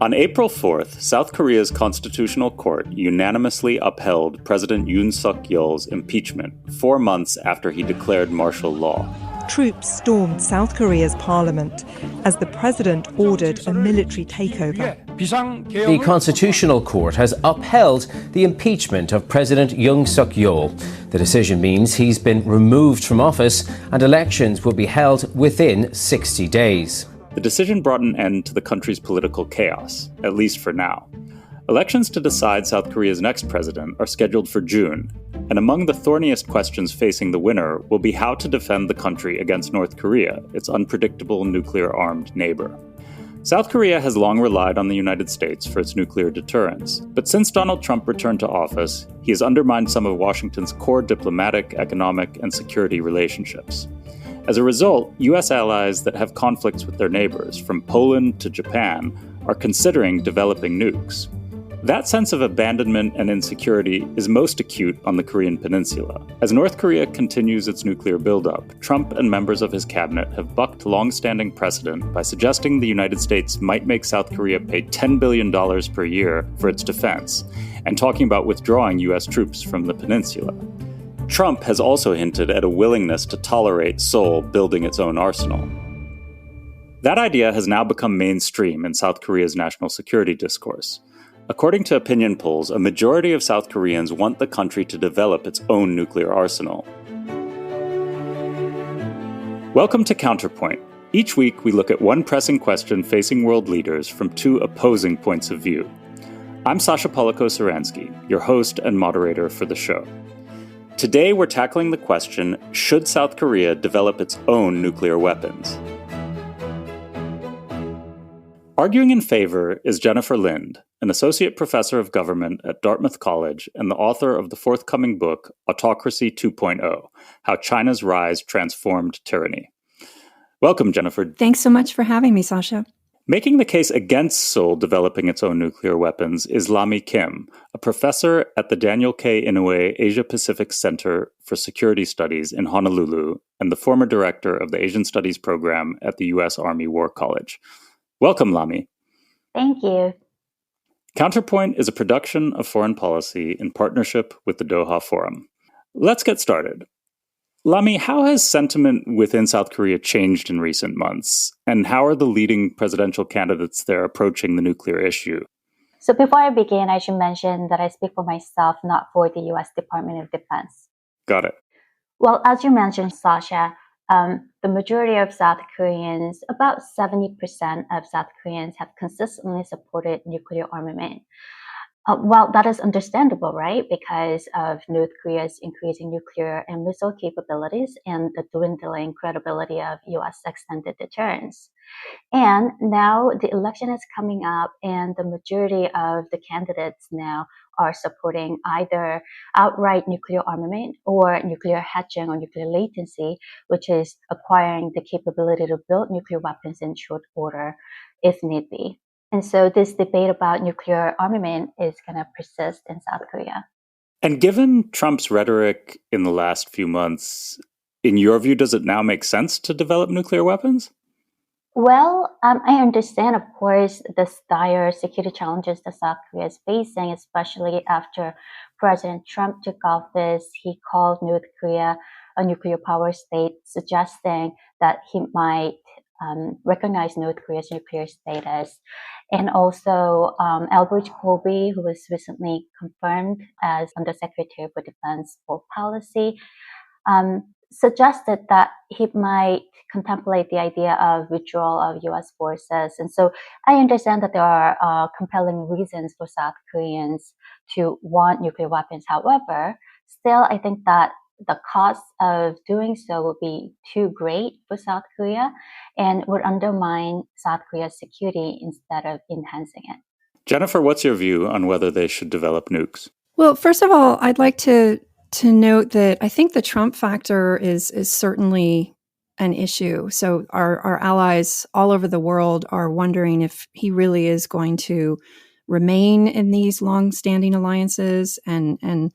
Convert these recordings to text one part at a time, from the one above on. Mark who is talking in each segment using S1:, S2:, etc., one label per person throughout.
S1: On April 4th, South Korea's Constitutional Court unanimously upheld President Yoon Suk-yeol's impeachment 4 months after he declared martial law.
S2: Troops stormed South Korea's parliament as the president ordered a military takeover.
S3: The Constitutional Court has upheld the impeachment of President Yoon Suk-yeol. The decision means he's been removed from office and elections will be held within 60 days.
S1: The decision brought an end to the country's political chaos, at least for now. Elections to decide South Korea's next president are scheduled for June, and among the thorniest questions facing the winner will be how to defend the country against North Korea, its unpredictable nuclear-armed neighbor. South Korea has long relied on the United States for its nuclear deterrence, but since Donald Trump returned to office, he has undermined some of Washington's core diplomatic, economic, and security relationships. As a result, U.S. allies that have conflicts with their neighbors, from Poland to Japan, are considering developing nukes. That sense of abandonment and insecurity is most acute on the Korean Peninsula. As North Korea continues its nuclear buildup, Trump and members of his cabinet have bucked long-standing precedent by suggesting the United States might make South Korea pay $10 billion per year for its defense, and talking about withdrawing U.S. troops from the peninsula. Trump has also hinted at a willingness to tolerate Seoul building its own arsenal. That idea has now become mainstream in South Korea's national security discourse. According to opinion polls, a majority of South Koreans want the country to develop its own nuclear arsenal. Welcome to Counterpoint. Each week, we look at one pressing question facing world leaders from two opposing points of view. I'm Sasha Polako-Saransky, your host and moderator for the show. Today, we're tackling the question, should South Korea develop its own nuclear weapons? Arguing in favor is Jennifer Lind, an associate professor of government at Dartmouth College and the author of the forthcoming book, Autocracy 2.0, How China's Rise Transformed Tyranny. Welcome, Jennifer.
S4: Thanks so much for having me, Sasha.
S1: Making the case against Seoul developing its own nuclear weapons is Lami Kim, a professor at the Daniel K. Inouye Asia-Pacific Center for Security Studies in Honolulu and the former director of the Asian Studies program at the U.S. Army War College. Welcome, Lami.
S5: Thank you.
S1: Counterpoint is a production of Foreign Policy in partnership with the Doha Forum. Let's get started. Lami, how has sentiment within South Korea changed in recent months? And how are the leading presidential candidates there approaching the nuclear issue?
S5: So before I begin, I should mention that I speak for myself, not for the U.S. Department of Defense.
S1: Got it.
S5: Well, as you mentioned, Sasha, the majority of South Koreans, about 70% of South Koreans, have consistently supported nuclear armament. Well, that is understandable, right? Because of North Korea's increasing nuclear and missile capabilities and the dwindling credibility of U.S. extended deterrence. And now the election is coming up, and the majority of the candidates now are supporting either outright nuclear armament or nuclear hedging or nuclear latency, which is acquiring the capability to build nuclear weapons in short order if need be. And so this debate about nuclear armament is going to persist in South Korea.
S1: And given Trump's rhetoric in the last few months, in your view, does it now make sense to develop nuclear weapons?
S5: Well, I understand, of course, the dire security challenges that South Korea is facing, especially after President Trump took office. He called North Korea a nuclear power state, suggesting that he might recognize North Korea's nuclear status. And also, Albert Colby, who was recently confirmed as Undersecretary for Defense for Policy, suggested that he might contemplate the idea of withdrawal of U.S. forces. And so I understand that there are compelling reasons for South Koreans to want nuclear weapons. However, still, I think that the cost of doing so will be too great for South Korea and would undermine South Korea's security instead of enhancing it.
S1: Jennifer, what's your view on whether they should develop nukes?
S4: Well, first of all, I'd like to note that I think the Trump factor is certainly an issue. So our allies all over the world are wondering if he really is going to remain in these long-standing alliances and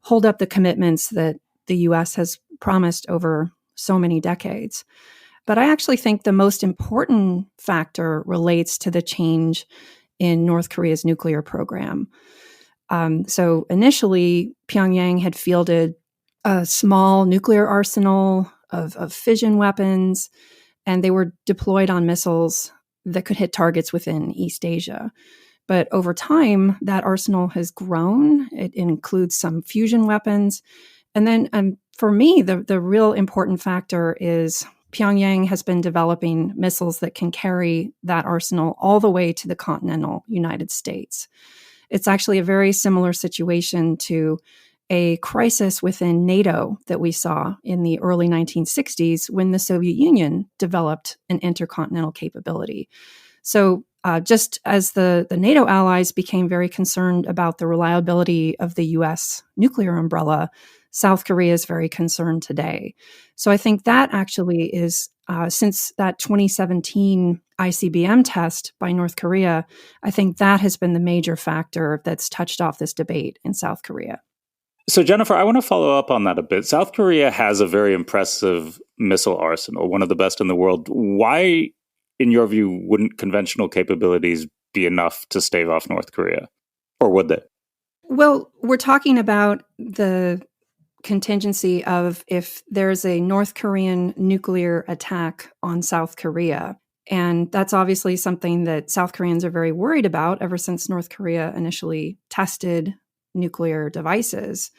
S4: hold up the commitments that the U.S. has promised over so many decades. But I actually think the most important factor relates to the change in North Korea's nuclear program. So initially, Pyongyang had fielded a small nuclear arsenal of fission weapons, and they were deployed on missiles that could hit targets within East Asia. But over time, that arsenal has grown. It includes some fusion weapons. And then for me, the real important factor is Pyongyang has been developing missiles that can carry that arsenal all the way to the continental United States. It's actually a very similar situation to a crisis within NATO that we saw in the early 1960s when the Soviet Union developed an intercontinental capability. So just as the NATO allies became very concerned about the reliability of the U.S. nuclear umbrella, South Korea is very concerned today. So I think that actually is, since that 2017 ICBM test by North Korea, I think that has been the major factor that's touched off this debate in South Korea.
S1: So, Jennifer, I want to follow up on that a bit. South Korea has a very impressive missile arsenal, one of the best in the world. Why, in your view, wouldn't conventional capabilities be enough to stave off North Korea? Or would they?
S4: Well, we're talking about the contingency of if there's a North Korean nuclear attack on South Korea. And that's obviously something that South Koreans are very worried about ever since North Korea initially tested nuclear devices.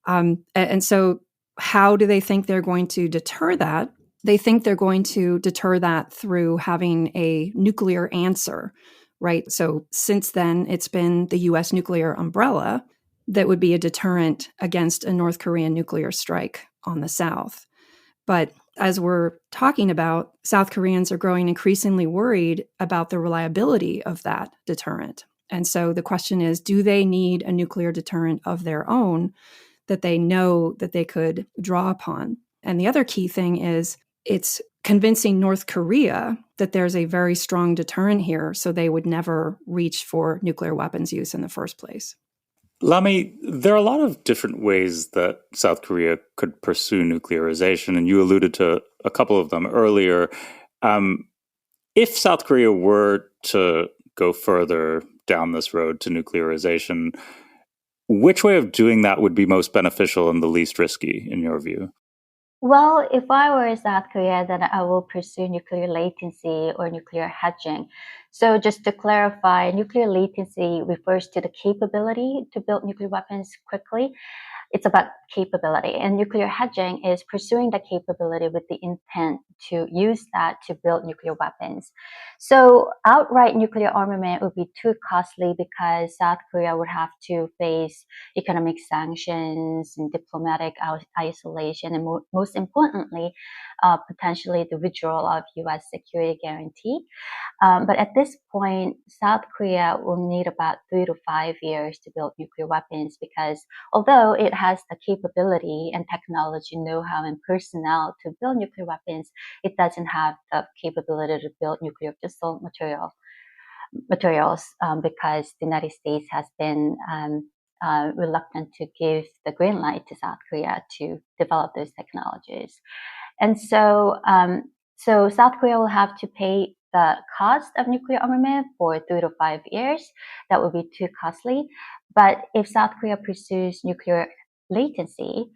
S4: And so how do they think they're going to deter that? They think they're going to deter that through having a nuclear answer, right? So since then, it's been the U.S. nuclear umbrella that would be a deterrent against a North Korean nuclear strike on the South. But as we're talking about, South Koreans are growing increasingly worried about the reliability of that deterrent. And so the question is, do they need a nuclear deterrent of their own that they know that they could draw upon? And the other key thing is it's convincing North Korea that there's a very strong deterrent here, so they would never reach for nuclear weapons use in the first place.
S1: Lami, there are a lot of different ways that South Korea could pursue nuclearization, and you alluded to a couple of them earlier. If South Korea were to go further down this road to nuclearization, which way of doing that would be most beneficial and the least risky, in your view?
S5: Well, if I were South Korea, then I will pursue nuclear latency or nuclear hedging. So just to clarify, nuclear latency refers to the capability to build nuclear weapons quickly. It's about capability. And nuclear hedging is pursuing the capability with the intent to use that to build nuclear weapons. So outright nuclear armament would be too costly because South Korea would have to face economic sanctions and diplomatic isolation, and most importantly, potentially the withdrawal of U.S. security guarantee. But at this point, South Korea will need about 3 to 5 years to build nuclear weapons because although it has the capability and technology, know-how, and personnel to build nuclear weapons, it doesn't have the capability to build nuclear fissile materials because the United States has been reluctant to give the green light to South Korea to develop those technologies. And so South Korea will have to pay the cost of nuclear armament for 3 to 5 years. That would be too costly. But if South Korea pursues nuclear latency,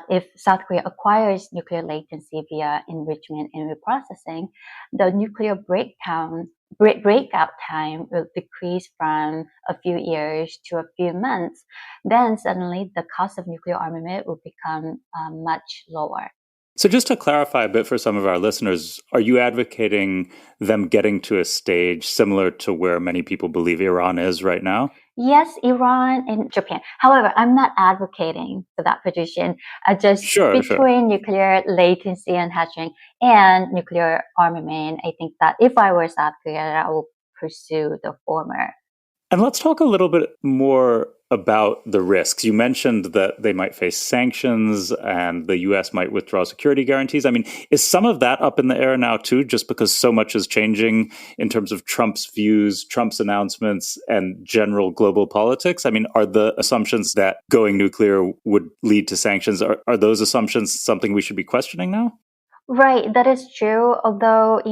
S5: if South Korea acquires nuclear latency via enrichment and reprocessing, the nuclear breakout time will decrease from a few years to a few months. Then suddenly the cost of nuclear armament will become much lower.
S1: So just to clarify a bit for some of our listeners, are you advocating them getting to a stage similar to where many people believe Iran is right now?
S5: Yes, Iran and Japan. However, I'm not advocating for that position. Between nuclear latency and hedging and nuclear armament, I think that if I were South Korea, I will pursue the former.
S1: And let's talk a little bit more about the risks. You mentioned that they might face sanctions and the U.S. might withdraw security guarantees. I mean, is some of that up in the air now too, just because so much is changing in terms of Trump's views, Trump's announcements, and general global politics? I mean, are the assumptions that going nuclear would lead to sanctions, are those assumptions something we should be questioning now?
S5: Right, that is true. Although,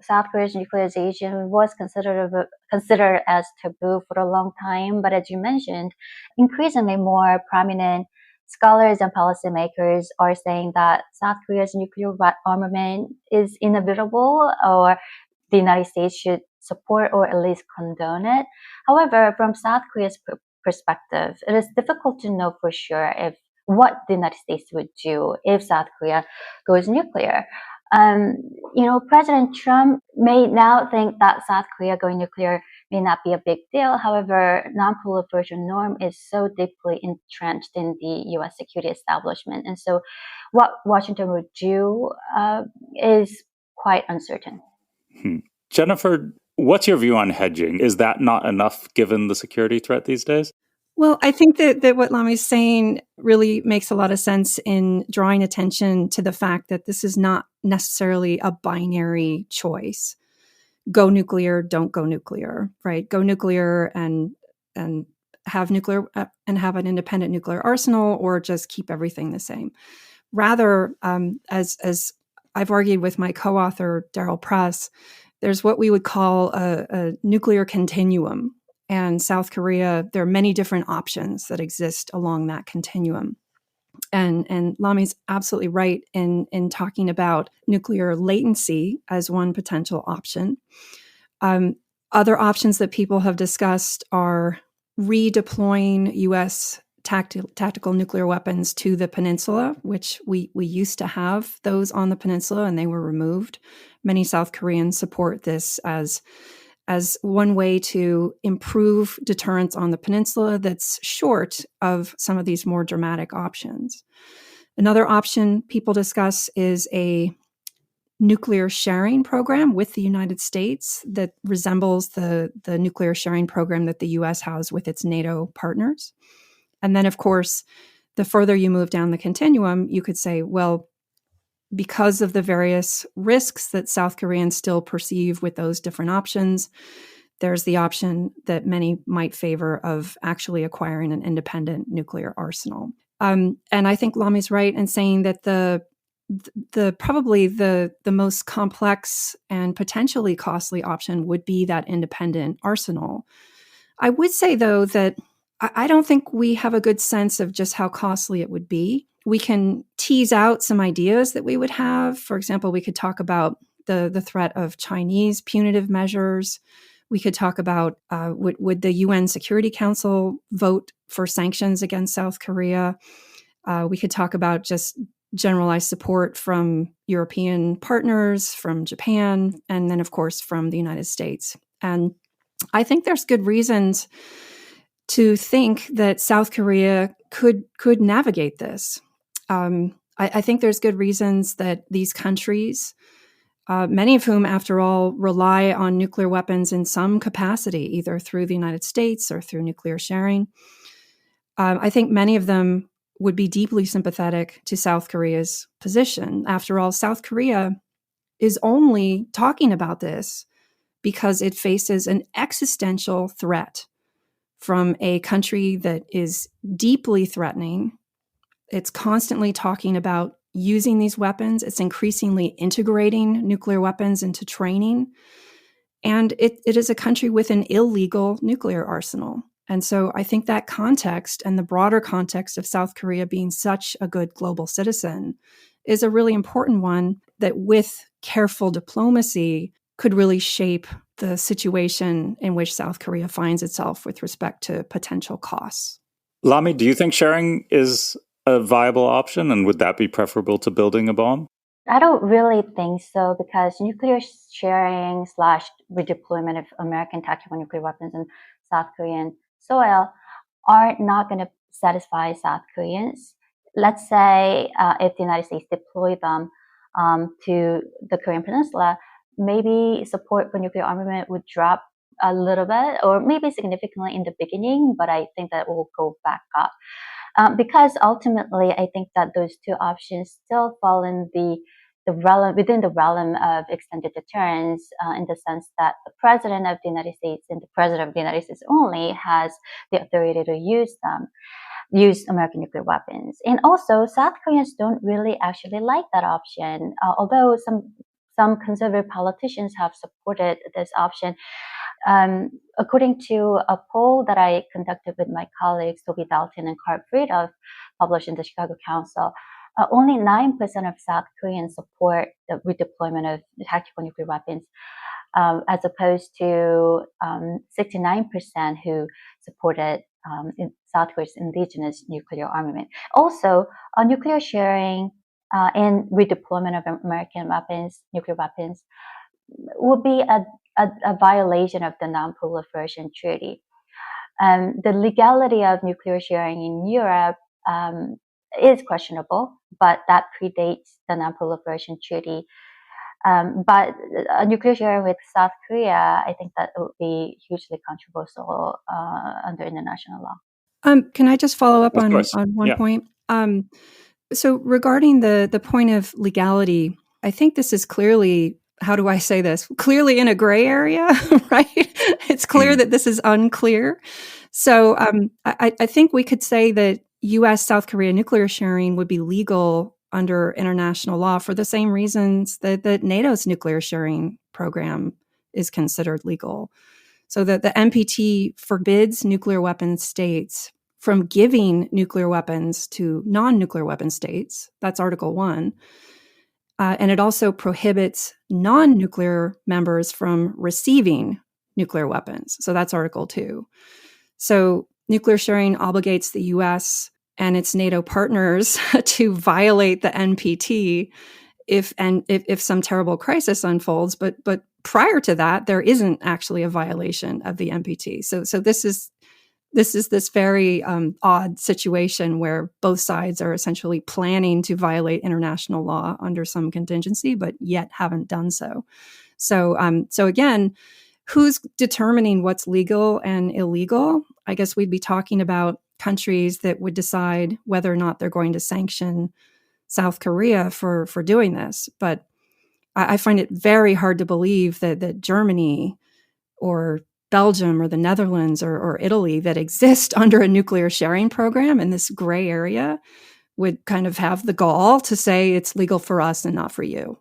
S5: South Korea's nuclearization was considered as taboo for a long time, but as you mentioned, increasingly more prominent scholars and policymakers are saying that South Korea's nuclear armament is inevitable, or the United States should support or at least condone it. However, from South Korea's perspective, it is difficult to know for sure if what the United States would do if South Korea goes nuclear. Um, President Trump may now think that South Korea going nuclear may not be a big deal. However, non-proliferation norm is so deeply entrenched in the U.S. security establishment, and so what Washington would do is quite uncertain.
S1: Jennifer, what's your view on hedging? Is that not enough given the security threat these days?
S4: Well, I think that what Lami's saying really makes a lot of sense in drawing attention to the fact that this is not necessarily a binary choice. Go nuclear, don't go nuclear, right? Go nuclear and have nuclear and have an independent nuclear arsenal, or just keep everything the same. Rather, as I've argued with my co-author, Daryl Press, there's what we would call a nuclear continuum. And South Korea, there are many different options that exist along that continuum. And Lami's absolutely right in talking about nuclear latency as one potential option. Other options that people have discussed are redeploying U.S. tactical nuclear weapons to the peninsula, which we used to have those on the peninsula and they were removed. Many South Koreans support this as one way to improve deterrence on the peninsula that's short of some of these more dramatic options. Another option people discuss is a nuclear sharing program with the United States that resembles the nuclear sharing program that the U.S. has with its NATO partners. And then, of course, the further you move down the continuum, you could say, well, because of the various risks that South Koreans still perceive with those different options, there's the option that many might favor of actually acquiring an independent nuclear arsenal. And I think Lami's right in saying that the probably the most complex and potentially costly option would be that independent arsenal. I would say, though, that I don't think we have a good sense of just how costly it would be. We can tease out some ideas that we would have. For example, we could talk about the threat of Chinese punitive measures. We could talk about would the UN Security Council vote for sanctions against South Korea? We could talk about just generalized support from European partners, from Japan, and then, of course, from the United States. And I think there's good reasons to think that South Korea could navigate this. I think there's good reasons that these countries, many of whom, after all, rely on nuclear weapons in some capacity, either through the United States or through nuclear sharing, I think many of them would be deeply sympathetic to South Korea's position. After all, South Korea is only talking about this because it faces an existential threat from a country that is deeply threatening. It's constantly talking about using these weapons. It's increasingly integrating nuclear weapons into training. And it is a country with an illegal nuclear arsenal. And so I think that context and the broader context of South Korea being such a good global citizen is a really important one that, with careful diplomacy, could really shape the situation in which South Korea finds itself with respect to potential costs.
S1: Lami, do you think sharing is a viable option, and would that be preferable to building a bomb?
S5: I don't really think so, because nuclear sharing / redeployment of American tactical nuclear weapons in South Korean soil are not going to satisfy South Koreans. Let's say if the United States deploy them to the Korean Peninsula, maybe support for nuclear armament would drop a little bit, or maybe significantly in the beginning, but I think that will go back up. Because ultimately, I think that those two options still fall in within the realm of extended deterrence, in the sense that the President of the United States and the President of the United States only has the authority to use them. use American nuclear weapons. And also, South Koreans don't really actually like that option, although some conservative politicians have supported this option. According to a poll that I conducted with my colleagues, Toby Dalton and Carl Friedhoff, published in the Chicago Council, only 9% of South Koreans support the redeployment of tactical nuclear weapons, as opposed to 69% who supported in South Korea's indigenous nuclear armament. Also, nuclear sharing and redeployment of American weapons, nuclear weapons, would be a violation of the Non-Proliferation Treaty. The legality of nuclear sharing in Europe is questionable, but that predates the Non-Proliferation Treaty. But nuclear sharing with South Korea, I think that it would be hugely controversial under international law.
S4: Can I just follow up on one
S1: Yeah.
S4: point? So regarding the point of legality, I think this is clearly, how do I say this? Clearly in a gray area, right? It's clear that this is unclear. So I think we could say that U.S.-South Korea nuclear sharing would be legal under international law for the same reasons that NATO's nuclear sharing program is considered legal. So that the NPT forbids nuclear weapon states from giving nuclear weapons to non-nuclear weapon states. That's Article 1. And it also prohibits non-nuclear members from receiving nuclear weapons. So that's Article 2. So nuclear sharing obligates the U.S. and its NATO partners to violate the NPT if some terrible crisis unfolds. But prior to that, there isn't actually a violation of the NPT. So this is this very odd situation where both sides are essentially planning to violate international law under some contingency, but yet haven't done so. So again, who's determining what's legal and illegal? I guess we'd be talking about countries that would decide whether or not they're going to sanction South Korea for doing this. But I find it very hard to believe that Germany or Belgium or the Netherlands or Italy that exist under a nuclear sharing program in this gray area would kind of have the gall to say it's legal for us and not for you.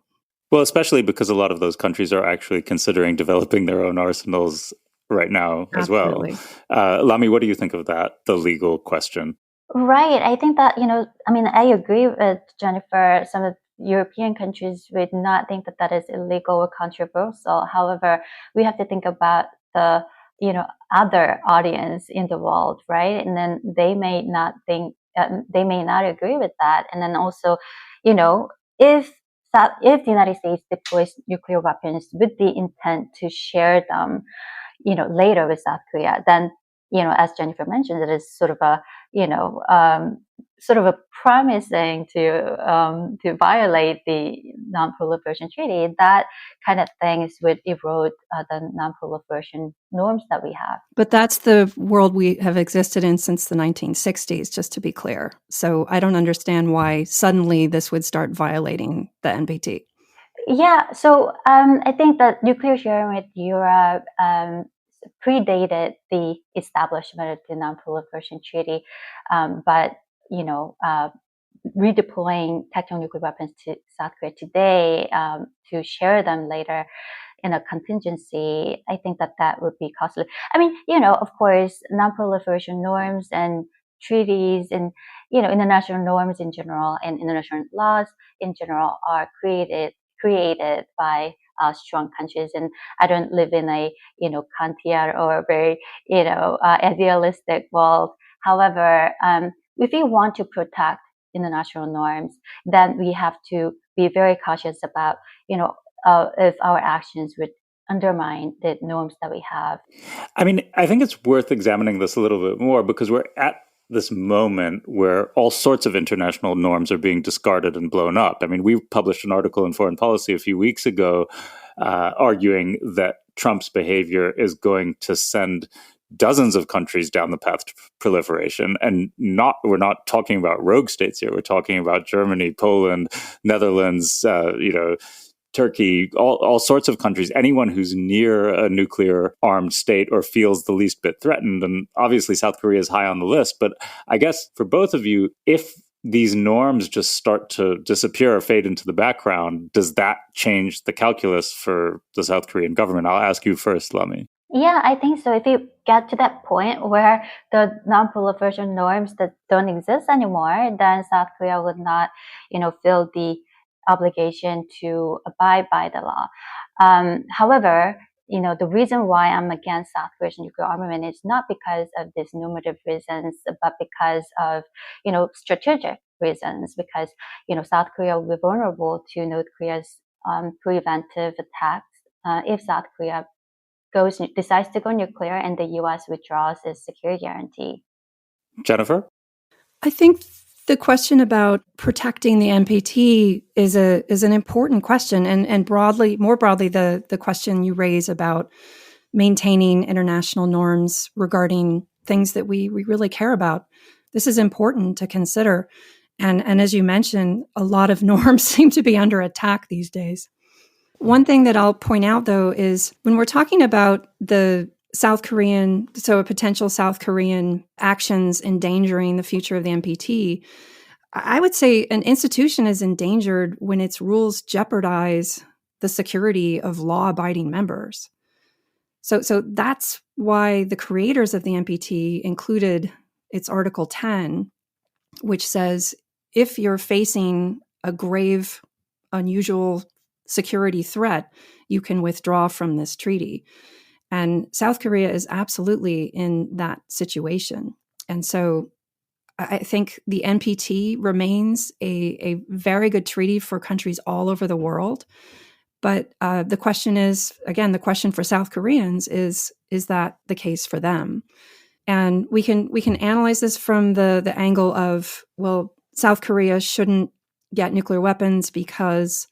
S1: Well, especially because a lot of those countries are actually considering developing their own arsenals right now as
S4: Absolutely.
S1: well. Lami, what do you think of that, the legal question?
S5: Right. I think that, I agree with Jennifer. Some of European countries would not think that that is illegal or controversial. However, we have to think about the, other audience in the world, right? And then they may not think, they may not agree with that. And then also, if the United States deploys nuclear weapons with the intent to share them, later with South Korea, then, as Jennifer mentioned, it is sort of a, sort of a promising to violate the Non-Proliferation Treaty. That kind of things would erode the non-proliferation norms that we have.
S4: But that's the world we have existed in since the 1960s, just to be clear. So I don't understand why suddenly this would start violating the NPT.
S5: Yeah, so I think that nuclear sharing with Europe predated the establishment of the Non-Proliferation Treaty, but redeploying tactical nuclear weapons to South Korea today to share them later in a contingency, I think that would be costly. Of course, non-proliferation norms and treaties and international norms in general and international laws in general are created by strong countries, and I don't live in a Kantian or a very idealistic world. However, if we want to protect international norms, then we have to be very cautious about if our actions would undermine the norms that we have.
S1: I think it's worth examining this a little bit more because we're at this moment where all sorts of international norms are being discarded and blown up. We published an article in Foreign Policy a few weeks ago arguing that Trump's behavior is going to send dozens of countries down the path to proliferation. And we're not talking about rogue states here. We're talking about Germany, Poland, Netherlands, Turkey, all sorts of countries, anyone who's near a nuclear armed state or feels the least bit threatened. And obviously South Korea is high on the list. But I guess for both of you, if these norms just start to disappear or fade into the background, does that change the calculus for the South Korean government? I'll ask you first, Lami.
S5: Yeah, I think so. If you get to that point where the non-proliferation norms that don't exist anymore, then South Korea would not, feel the obligation to abide by the law. However, the reason why I'm against South Korea's nuclear armament is not because of these normative reasons, but because of, strategic reasons. Because, South Korea will be vulnerable to North Korea's preventive attacks if South Korea decides to go nuclear and the U.S. withdraws its security guarantee.
S1: Jennifer?
S4: I think the question about protecting the NPT is an important question, and more broadly, the question you raise about maintaining international norms regarding things that we really care about. This is important to consider. And as you mentioned, a lot of norms seem to be under attack these days. One thing that I'll point out, though, is when we're talking about a potential South Korean actions endangering the future of the NPT, I would say an institution is endangered when its rules jeopardize the security of law-abiding members. So that's why the creators of the NPT included its Article 10, which says if you're facing a grave, unusual security threat, you can withdraw from this treaty. And South Korea is absolutely in that situation. And so I think the NPT remains a very good treaty for countries all over the world. But the question is, again, the question for South Koreans is that the case for them? And we can analyze this from the angle of, well, South Korea shouldn't get nuclear weapons because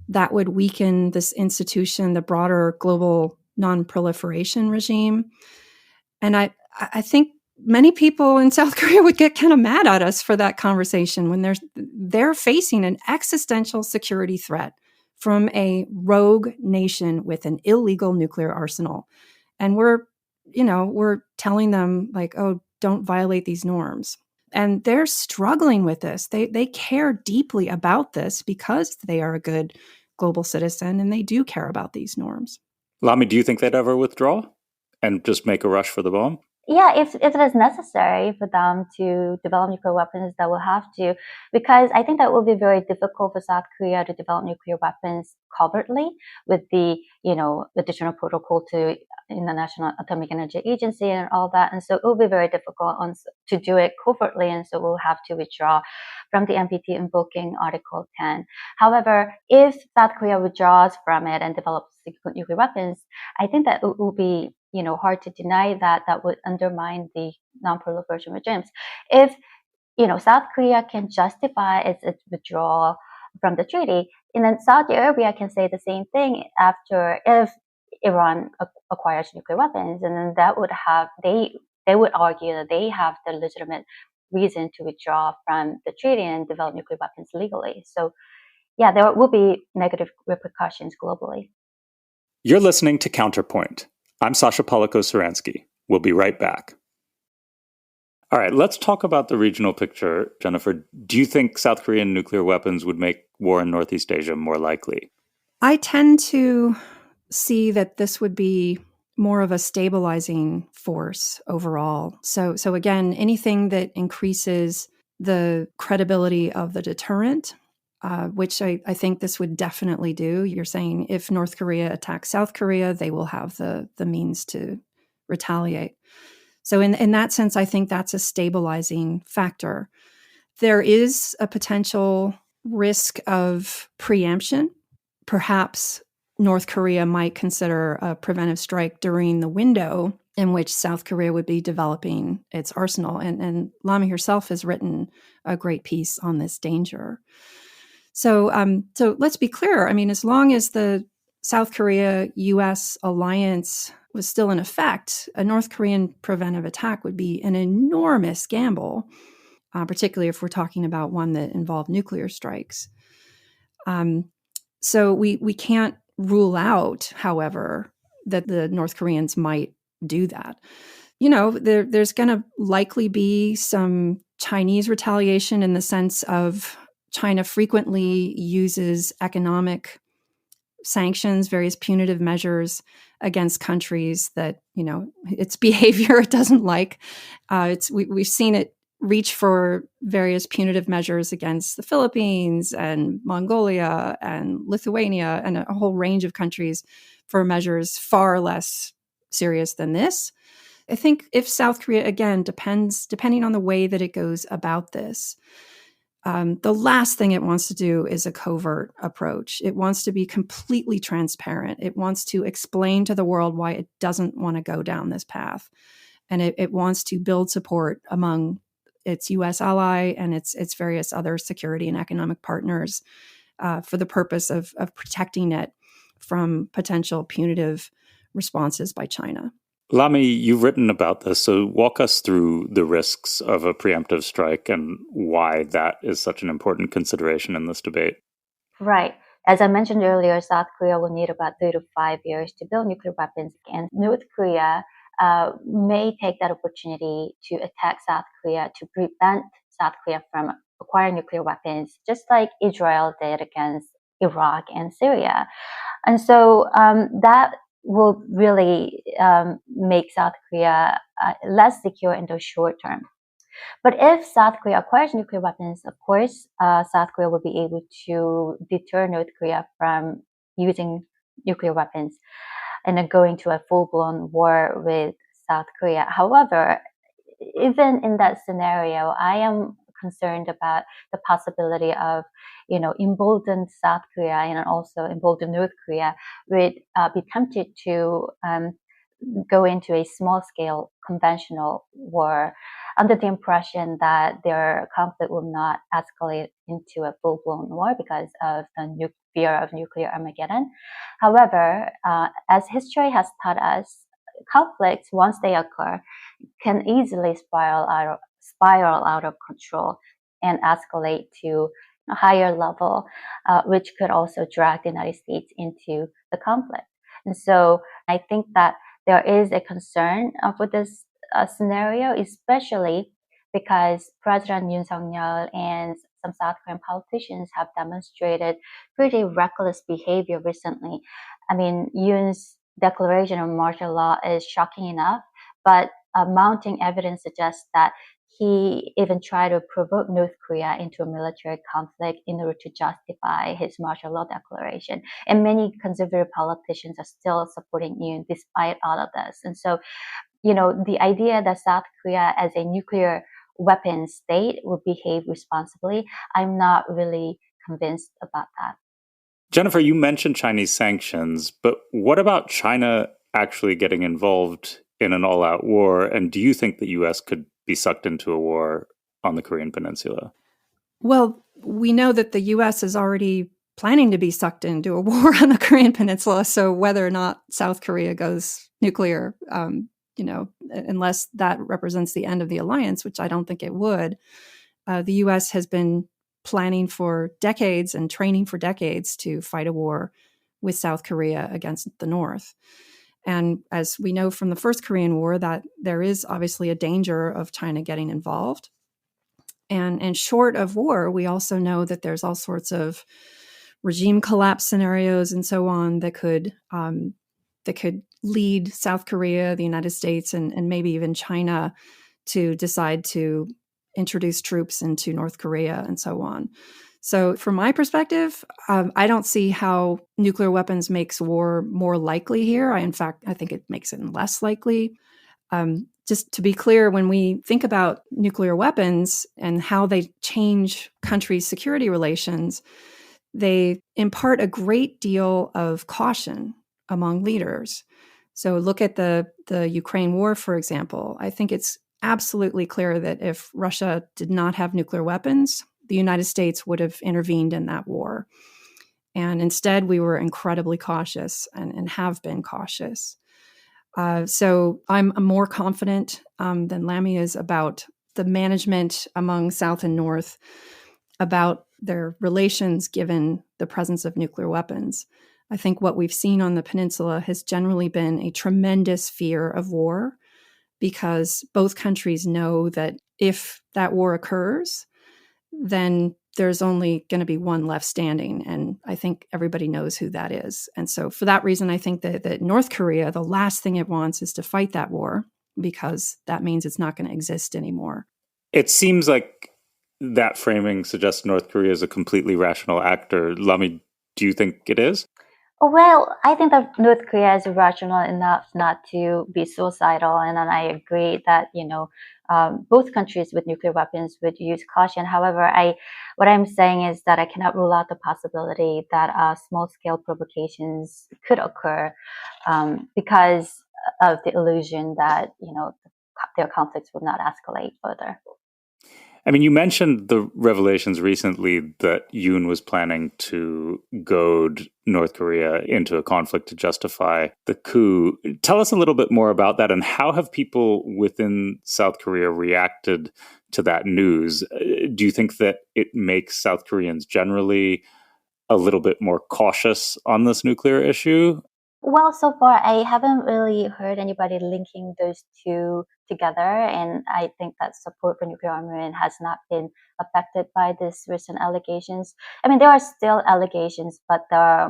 S4: that would weaken this institution, the broader global non-proliferation regime. And I think many people in South Korea would get kind of mad at us for that conversation when they're facing an existential security threat from a rogue nation with an illegal nuclear arsenal. And we're telling them like, oh, don't violate these norms. And they're struggling with this. They care deeply about this because they are a good global citizen and they do care about these norms.
S1: Lami, do you think they'd ever withdraw and just make a rush for the bomb?
S5: Yeah, if it is necessary for them to develop nuclear weapons, they will have to, because I think that will be very difficult for South Korea to develop nuclear weapons covertly with the, additional protocol to International Atomic Energy Agency and all that. And so it will be very difficult to do it covertly. And so we'll have to withdraw from the NPT invoking Article 10. However, if South Korea withdraws from it and develops nuclear weapons, I think that it will be hard to deny that would undermine the non-proliferation regimes. If, South Korea can justify its withdrawal from the treaty, and then Saudi Arabia can say the same thing if Iran acquires nuclear weapons, and then that would have, they would argue that they have the legitimate reason to withdraw from the treaty and develop nuclear weapons legally. So yeah, there will be negative repercussions globally.
S1: You're listening to Counterpoint. I'm Sasha Polako-Saransky. We'll be right back. All right, let's talk about the regional picture. Jennifer, do you think South Korean nuclear weapons would make war in Northeast Asia more likely?
S4: I tend to see that this would be more of a stabilizing force overall. So again, anything that increases the credibility of the deterrent, which I think this would definitely do. You're saying if North Korea attacks South Korea, they will have the means to retaliate. So in that sense, I think that's a stabilizing factor. There is a potential risk of preemption. Perhaps North Korea might consider a preventive strike during the window in which South Korea would be developing its arsenal. And Lami herself has written a great piece on this danger. So let's be clear. I mean, as long as the South Korea-U.S. alliance was still in effect, a North Korean preventive attack would be an enormous gamble, particularly if we're talking about one that involved nuclear strikes. So we can't rule out, however, that the North Koreans might do that. There's going to likely be some Chinese retaliation in the sense of China frequently uses economic sanctions, various punitive measures against countries that, its behavior it doesn't like. We've seen it reach for various punitive measures against the Philippines and Mongolia and Lithuania and a whole range of countries for measures far less serious than this. I think if South Korea, again, depending on the way that it goes about this, the last thing it wants to do is a covert approach. It wants to be completely transparent. It wants to explain to the world why it doesn't want to go down this path. And it wants to build support among its U.S. ally and its various other security and economic partners for the purpose of protecting it from potential punitive responses by China.
S1: Lami, you've written about this, so walk us through the risks of a preemptive strike and why that is such an important consideration in this debate.
S5: Right. As I mentioned earlier, South Korea will need about 3 to 5 years to build nuclear weapons, and North Korea may take that opportunity to attack South Korea to prevent South Korea from acquiring nuclear weapons, just like Israel did against Iraq and Syria. And so that will really make South Korea less secure in the short term. But if South Korea acquires nuclear weapons, of course, South Korea will be able to deter North Korea from using nuclear weapons and then going to a full-blown war with South Korea. However, even in that scenario, I am concerned about the possibility of, emboldened South Korea and also emboldened North Korea would be tempted to go into a small-scale conventional war under the impression that their conflict will not escalate into a full-blown war because of the fear of nuclear Armageddon. However, as history has taught us, conflicts, once they occur, can easily spiral out of control and escalate to a higher level, which could also drag the United States into the conflict. And so I think that there is a concern with this scenario, especially because President Yoon Suk-yeol and some South Korean politicians have demonstrated pretty reckless behavior recently. I mean, Yoon's declaration of martial law is shocking enough, but mounting evidence suggests that he even tried to provoke North Korea into a military conflict in order to justify his martial law declaration. And many conservative politicians are still supporting Yoon despite all of this. And so, the idea that South Korea as a nuclear weapon state would behave responsibly, I'm not really convinced about that.
S1: Jennifer, you mentioned Chinese sanctions, but what about China actually getting involved in an all-out war? And do you think the U.S. could be sucked into a war on the Korean Peninsula?
S4: Well, we know that the U.S. is already planning to be sucked into a war on the Korean Peninsula. So whether or not South Korea goes nuclear, unless that represents the end of the alliance, which I don't think it would, the U.S. has been planning for decades and training for decades to fight a war with South Korea against the North. And as we know from the First Korean War, that there is obviously a danger of China getting involved. And short of war, we also know that there's all sorts of regime collapse scenarios and so on that could lead South Korea, the United States, and maybe even China to decide to introduce troops into North Korea and so on. So from my perspective, I don't see how nuclear weapons makes war more likely here. In fact, I think it makes it less likely. Just to be clear, when we think about nuclear weapons and how they change countries' security relations, they impart a great deal of caution among leaders. So look at the Ukraine war, for example. I think it's absolutely clear that if Russia did not have nuclear weapons, the United States would have intervened in that war. And instead, we were incredibly cautious and have been cautious. So I'm more confident than Lami is about the management among South and North. about their relations given the presence of nuclear weapons. I think what we've seen on the peninsula has generally been a tremendous fear of war, because both countries know that if that war occurs, then there's only going to be one left standing. And I think everybody knows who that is. And so for that reason, I think that North Korea, the last thing it wants is to fight that war, because that means it's not going to exist anymore.
S1: It seems like that framing suggests North Korea is a completely rational actor. Lami, do you think it is?
S5: Well, I think that North Korea is rational enough not to be suicidal, and then I agree that both countries with nuclear weapons would use caution. However, what I'm saying is that I cannot rule out the possibility that small-scale provocations could occur because of the illusion that their conflicts would not escalate further.
S1: I mean, you mentioned the revelations recently that Yoon was planning to goad North Korea into a conflict to justify the coup. Tell us a little bit more about that, and how have people within South Korea reacted to that news? Do you think that it makes South Koreans generally a little bit more cautious on this nuclear issue?
S5: Well, so far, I haven't really heard anybody linking those two together, and I think that support for nuclear armament has not been affected by these recent allegations. I mean, there are still allegations, but there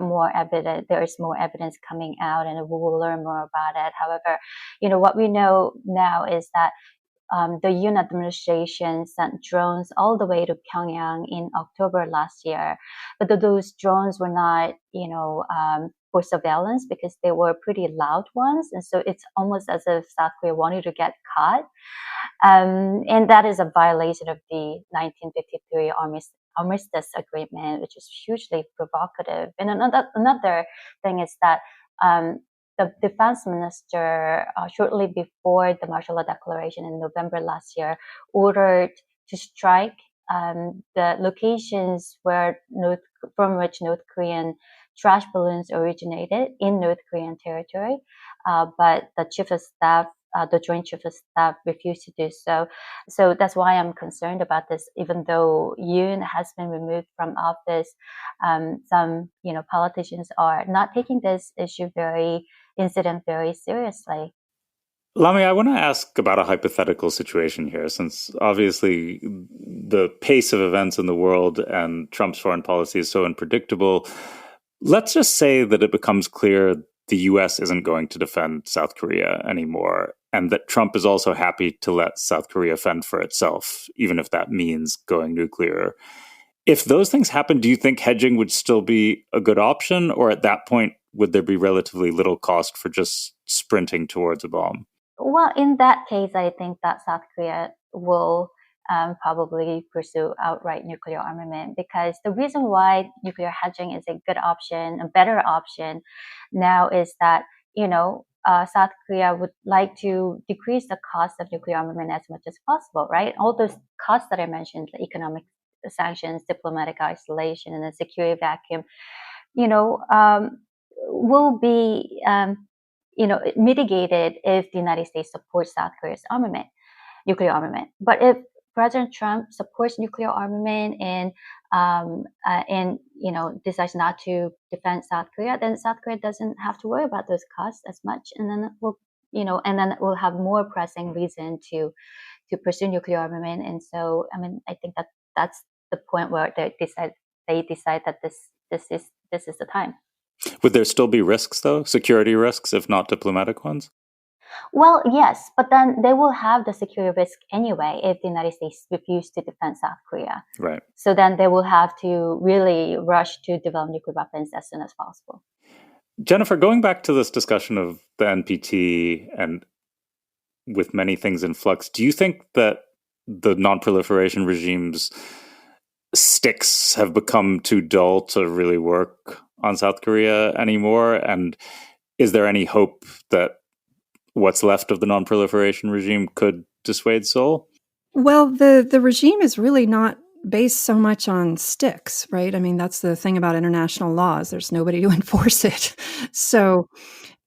S5: is more evidence coming out, and we will learn more about it. However, what we know now is that the Yoon administration sent drones all the way to Pyongyang in October last year, but those drones were not, for surveillance, because they were pretty loud ones, and so it's almost as if South Korea wanted to get caught, and that is a violation of the 1953 armistice agreement, which is hugely provocative. And another thing is that the defense minister, shortly before the martial law declaration in November last year, ordered to strike the locations from which North Korean trash balloons originated in North Korean territory, but the chief of staff, the Joint Chief of Staff, refused to do so. So that's why I'm concerned about this. Even though Yoon has been removed from office, some politicians are not taking this incident very seriously.
S1: Lami, I want to ask about a hypothetical situation here, since obviously the pace of events in the world and Trump's foreign policy is so unpredictable. Let's just say that it becomes clear the U.S. isn't going to defend South Korea anymore, and that Trump is also happy to let South Korea fend for itself, even if that means going nuclear. If those things happen, do you think hedging would still be a good option, or at that point, would there be relatively little cost for just sprinting towards a bomb?
S5: Well, in that case, I think that South Korea will probably pursue outright nuclear armament, because the reason why nuclear hedging is a good option, a better option now, is that South Korea would like to decrease the cost of nuclear armament as much as possible, right? All those costs that I mentioned, the economic sanctions, diplomatic isolation, and the security vacuum, will be mitigated if the United States supports South Korea's nuclear armament. But if President Trump supports nuclear armament and decides not to defend South Korea, then South Korea doesn't have to worry about those costs as much, and then we'll have more pressing reason to pursue nuclear armament. And so, I mean, I think that's the point where they decide that this is the time.
S1: Would there still be risks, though? Security risks, if not diplomatic ones?
S5: Well, yes, but then they will have the security risk anyway if the United States refuse to defend South Korea.
S1: Right.
S5: So then they will have to really rush to develop nuclear weapons as soon as possible.
S1: Jennifer, going back to this discussion of the NPT and with many things in flux, do you think that the non-proliferation regime's sticks have become too dull to really work on South Korea anymore? And is there any hope that what's left of the non-proliferation regime could dissuade Seoul?
S4: Well, the regime is really not based so much on sticks, right? I mean, that's the thing about international laws. There's nobody to enforce it. So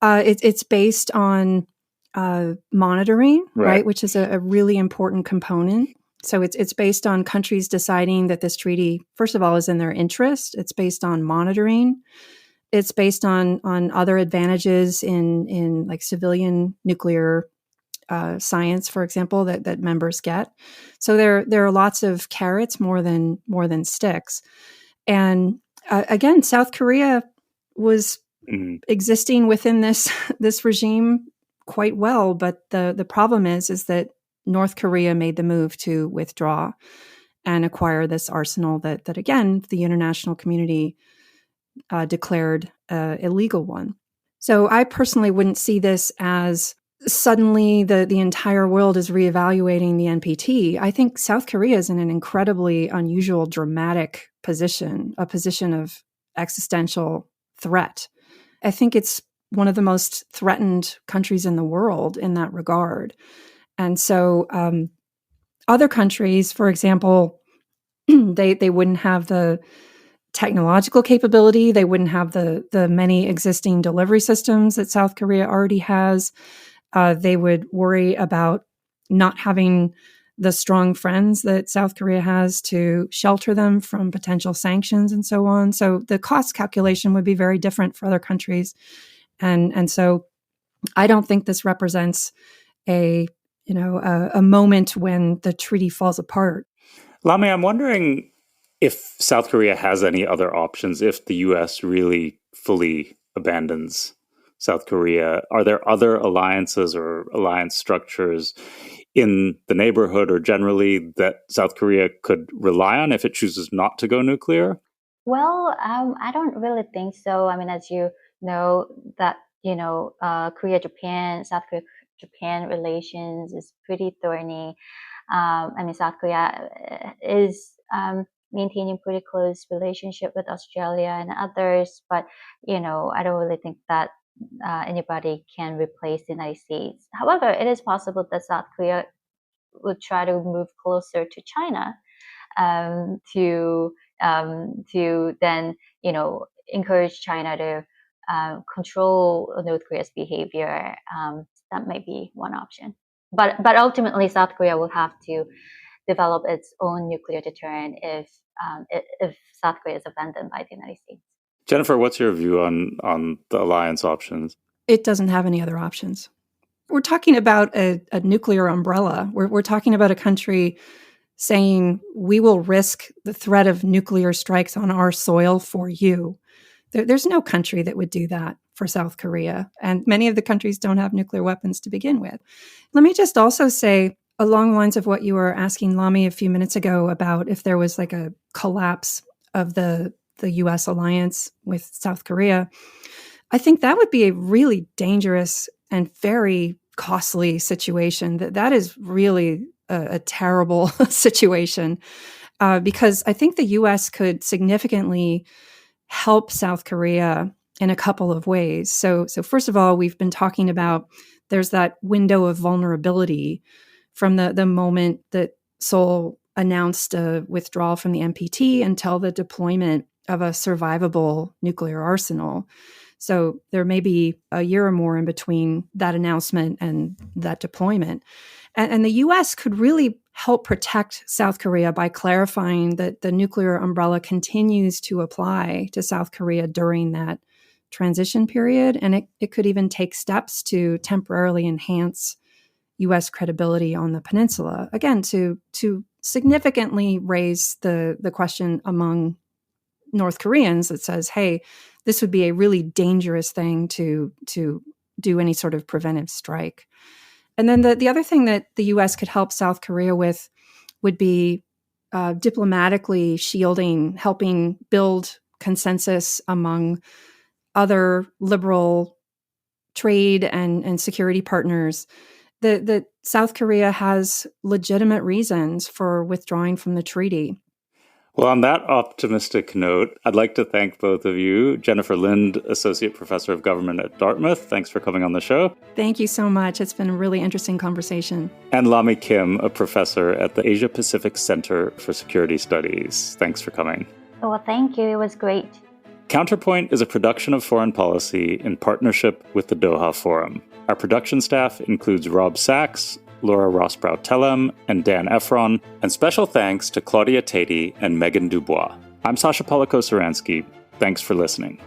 S4: it's based on monitoring, right? Which is a really important component. So it's based on countries deciding that this treaty, first of all, is in their interest. It's based on monitoring. It's based on other advantages in like civilian nuclear science, for example, that members get. So there are lots of carrots more than sticks. And again, South Korea was existing within this regime quite well, but the problem is that North Korea made the move to withdraw and acquire this arsenal that again the international community declared a illegal one. So I personally wouldn't see this as suddenly the entire world is reevaluating the NPT. I think South Korea is in an incredibly unusual, dramatic position, a position of existential threat. I think it's one of the most threatened countries in the world in that regard. And so other countries, for example, they wouldn't have the technological capability. They wouldn't have the many existing delivery systems that South Korea already has. They would worry about not having the strong friends that South Korea has to shelter them from potential sanctions and so on. So the cost calculation would be very different for other countries. And so I don't think this represents a moment when the treaty falls apart.
S1: Lami, I'm wondering if South Korea has any other options if the U.S. really fully abandons South Korea. Are there other alliances or alliance structures in the neighborhood or generally that South Korea could rely on if it chooses not to go nuclear?
S5: Well, I don't really think so. I mean, as you know, that Korea-Japan, South Korea-Japan relations is pretty thorny. I mean, South Korea is maintaining pretty close relationship with Australia and others, but I don't really think that anybody can replace the United States. However, it is possible that South Korea would try to move closer to China to then encourage China to control North Korea's behavior. That may be one option. But ultimately, South Korea will have to develop its own nuclear deterrent if South Korea is abandoned by the United States.
S1: Jennifer, what's your view on the alliance options?
S4: It doesn't have any other options. We're talking about a nuclear umbrella. We're talking about a country saying we will risk the threat of nuclear strikes on our soil for you. There's no country that would do that for South Korea. And many of the countries don't have nuclear weapons to begin with. Let me just also say, along the lines of what you were asking Lami a few minutes ago about if there was like a collapse of the U.S. alliance with South Korea, I think that would be a really dangerous and very costly situation. That is really a terrible situation because I think the U.S. could significantly help South Korea in a couple of ways. So first of all, we've been talking about there's that window of vulnerability from the moment that Seoul announced a withdrawal from the NPT until the deployment of a survivable nuclear arsenal. So there may be a year or more in between that announcement and that deployment. And the U.S. could really help protect South Korea by clarifying that the nuclear umbrella continues to apply to South Korea during that transition period. And it could even take steps to temporarily enhance U.S. credibility on the peninsula, again, to significantly raise the question among North Koreans that says, hey, this would be a really dangerous thing to do any sort of preventive strike. And then the other thing that the U.S. could help South Korea with would be diplomatically shielding, helping build consensus among other liberal trade and security partners that South Korea has legitimate reasons for withdrawing from the treaty.
S1: Well, on that optimistic note, I'd like to thank both of you. Jennifer Lind, Associate Professor of Government at Dartmouth, thanks for coming on the show.
S4: Thank you so much. It's been a really interesting conversation.
S1: And Lami Kim, a professor at the Asia Pacific Center for Security Studies. Thanks for coming.
S5: Well, thank you. It was great.
S1: Counterpoint is a production of Foreign Policy in partnership with the Doha Forum. Our production staff includes Rob Sachs, Laura Rossbrow-Tellem, and Dan Efron, and special thanks to Claudia Tatey and Megan Dubois. I'm Sasha Polako-Saransky. Thanks for listening.